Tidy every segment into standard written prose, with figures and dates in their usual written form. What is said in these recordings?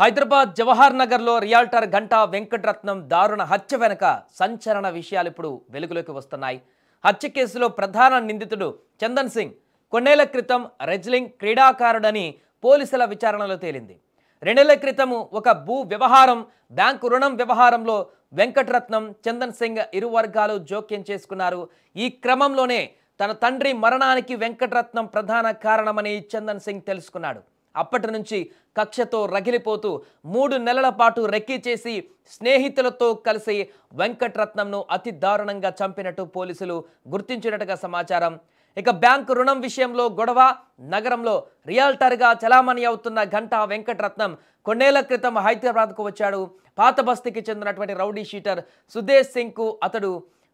హైదరాబాద్ జవహర్ నగర్లో రియాల్టర్ గంటా వెంకటరత్నం దారుణ హత్య వెనుక సంచలన విషయాలు ఇప్పుడు వెలుగులోకి వస్తున్నాయి. హత్య కేసులో ప్రధాన నిందితుడు చందన్ సింగ్ కొన్నేళ్ల క్రితం రెజ్లింగ్ క్రీడాకారుడని పోలీసుల విచారణలో తేలింది. 2 ఏళ్ల క్రితం ఒక భూ వ్యవహారం, బ్యాంకు రుణం వ్యవహారంలో వెంకటరత్నం, చందన్ సింగ్ ఇరు వర్గాలు జోక్యం చేసుకున్నారు. ఈ క్రమంలోనే తన తండ్రి మరణానికి వెంకటరత్నం ప్రధాన కారణమని చందన్ సింగ్ తెలుసుకున్నాడు. అప్పటి నుంచి కక్షతో రగిలిపోతూ 3 నెలల పాటు రెక్కీ చేసి స్నేహితులతో కలిసి వెంకటరత్నంను అతి దారుణంగా చంపినట్టు పోలీసులు గుర్తించినట్టుగా సమాచారం. ఇక బ్యాంకు రుణం విషయంలో గొడవ, నగరంలో రియాల్టర్గా చలామణి అవుతున్న గంటా వెంకటరత్నం కొన్నేళ్ల క్రితం హైదరాబాద్కు వచ్చాడు. పాత బస్తీకి చెందినటువంటి రౌడీ షీటర్ సుదేశ్ సింగ్కు అతడు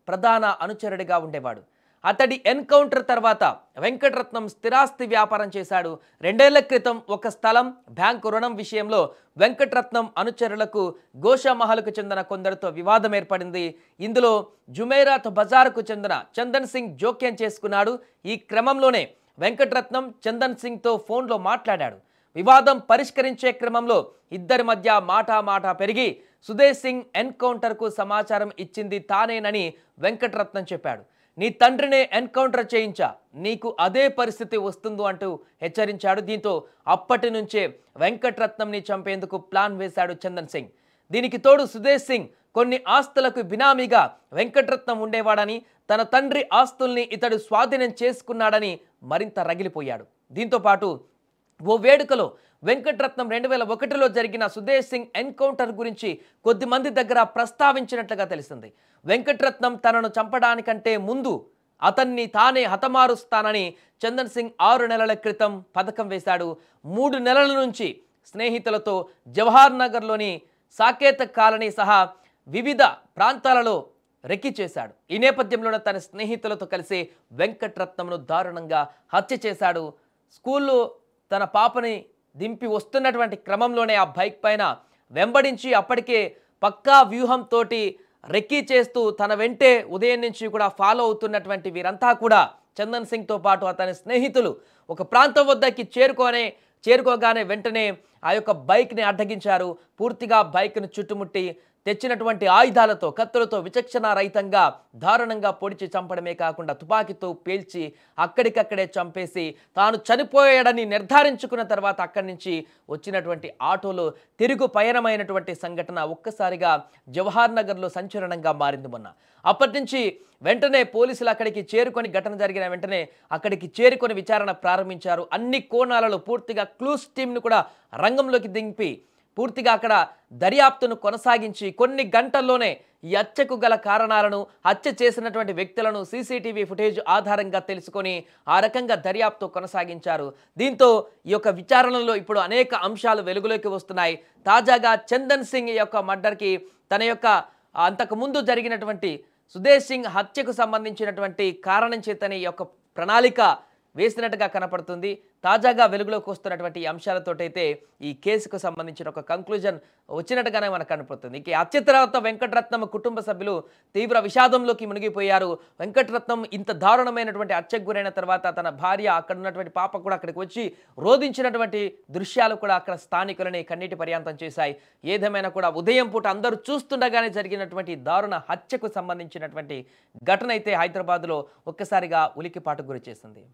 ప్రధాన అనుచరుడిగా ఉండేవాడు. అతడి ఎన్కౌంటర్ తర్వాత వెంకటరత్నం స్థిరాస్తి వ్యాపారం చేశాడు. 2 ఏళ్ల క్రితం ఒక స్థలం, బ్యాంకు రుణం విషయంలో వెంకటరత్నం అనుచరులకు గోషామహల్కు చెందిన కొందరితో వివాదం ఏర్పడింది. ఇందులో జుమేరాత్ బజార్కు చెందిన చందన్ సింగ్ జోక్యం చేసుకున్నాడు. ఈ క్రమంలోనే వెంకటరత్నం చందన్ సింగ్తో ఫోన్లో మాట్లాడాడు. వివాదం పరిష్కరించే క్రమంలో ఇద్దరి మధ్య మాట పెరిగి సుదేశ్ సింగ్ ఎన్కౌంటర్కు సమాచారం ఇచ్చింది తానేనని వెంకటరత్నం చెప్పాడు. నీ తండ్రినే ఎన్కౌంటర్ చేయించా, నీకు అదే పరిస్థితి వస్తుందో అంటూ హెచ్చరించాడు. దీంతో అప్పటి నుంచే వెంకటరత్నంని చంపేందుకు ప్లాన్ వేశాడు చందన్ సింగ్. దీనికి తోడు సుదేశ్ సింగ్ కొన్ని ఆస్తులకు బినామీగా వెంకటరత్నం ఉండేవాడని, తన తండ్రి ఆస్తుల్ని ఇతడు స్వాధీనం చేసుకున్నాడని మరింత రగిలిపోయాడు. దీంతో పాటు ఓ వేడుకలో వెంకటరత్నం 2001లో జరిగిన సుదేశ్ సింగ్ ఎన్కౌంటర్ గురించి కొద్దిమంది దగ్గర ప్రస్తావించినట్లుగా తెలిసింది. వెంకటరత్నం తనను చంపడానికంటే ముందు అతన్ని తానే హతమారుస్తానని చందన్ సింగ్ 6 నెలల క్రితం పథకం వేశాడు. 3 నెలల నుంచి స్నేహితులతో జవహర్ నగర్లోని సాకేత కాలనీ సహా వివిధ ప్రాంతాలలో రెక్కీ చేశాడు. ఈ నేపథ్యంలోనే తన స్నేహితులతో కలిసి వెంకటరత్నంను దారుణంగా హత్య చేశాడు. స్కూల్లో తన పాపని దింపి వస్తున్నటువంటి క్రమంలోనే ఆ బైక్ పైన వెంబడించి అప్పటికే పక్కా వ్యూహంతో రెక్కీ చేస్తూ తన వెంటే ఉదయం నుంచి కూడా ఫాలో అవుతున్నటువంటి వీరంతా కూడా చందన్ సింగ్తో పాటు అతని స్నేహితులు ఒక ప్రాంతం వద్దకి చేరుకోగానే వెంటనే ఆ యొక్క బైక్ని అడ్డగించారు. పూర్తిగా బైక్ను చుట్టుముట్టి తెచ్చినటువంటి ఆయుధాలతో, కత్తులతో విచక్షణ రహితంగా దారుణంగా పొడిచి చంపడమే కాకుండా తుపాకీతో పేల్చి అక్కడికక్కడే చంపేసి తాను చనిపోయాడని నిర్ధారించుకున్న తర్వాత అక్కడి నుంచి వచ్చినటువంటి ఆటోలో తిరుగు పయనమైనటువంటి సంఘటన ఒక్కసారిగా జవహర్ నగర్లో సంచలనంగా మారింది మొన్న. అప్పటి నుంచి వెంటనే పోలీసులు అక్కడికి చేరుకొని, ఘటన జరిగిన వెంటనే అక్కడికి చేరుకొని విచారణ ప్రారంభించారు. అన్ని కోణాలలో పూర్తిగా క్లూస్ టీంను కూడా రంగంలోకి దింపి పూర్తిగా అక్కడ దర్యాప్తును కొనసాగించి కొన్ని గంటల్లోనే ఈ హత్యకు గల కారణాలను, హత్య చేసినటువంటి వ్యక్తులను సీసీటీవీ ఫుటేజ్ ఆధారంగా తెలుసుకొని ఆ రకంగా దర్యాప్తు కొనసాగించారు. దీంతో ఈ యొక్క విచారణలో ఇప్పుడు అనేక అంశాలు వెలుగులోకి వస్తున్నాయి. తాజాగా చందన్ సింగ్ యొక్క మర్డర్కి తన యొక్క అంతకుముందు జరిగినటువంటి సుదేశ్ సింగ్ హత్యకు సంబంధించినటువంటి కారణం చేతనే ఈ యొక్క ప్రణాళిక వేసినట్టుగా కనపడుతుంది. తాజాగా వెలుగులోకి వస్తున్నటువంటి అంశాలతోటైతే ఈ కేసుకు సంబంధించిన ఒక కంక్లూజన్ వచ్చినట్టుగానే మనకు కనపడుతుంది. ఇక హత్య తర్వాత వెంకటరత్నం కుటుంబ సభ్యులు తీవ్ర విషాదంలోకి మునిగిపోయారు. వెంకటరత్నం ఇంత దారుణమైనటువంటి హత్యకు గురైన తర్వాత తన భార్య, అక్కడ ఉన్నటువంటి పాప కూడా అక్కడికి వచ్చి రోధించినటువంటి దృశ్యాలు కూడా అక్కడ స్థానికులని కన్నీటి పర్యాంతం చేశాయి. ఏదేమైనా కూడా ఉదయం పూట అందరూ చూస్తుండగానే జరిగినటువంటి దారుణ హత్యకు సంబంధించినటువంటి ఘటన అయితే హైదరాబాద్లో ఒక్కసారిగా ఉలికిపాటుకు గురి చేసింది.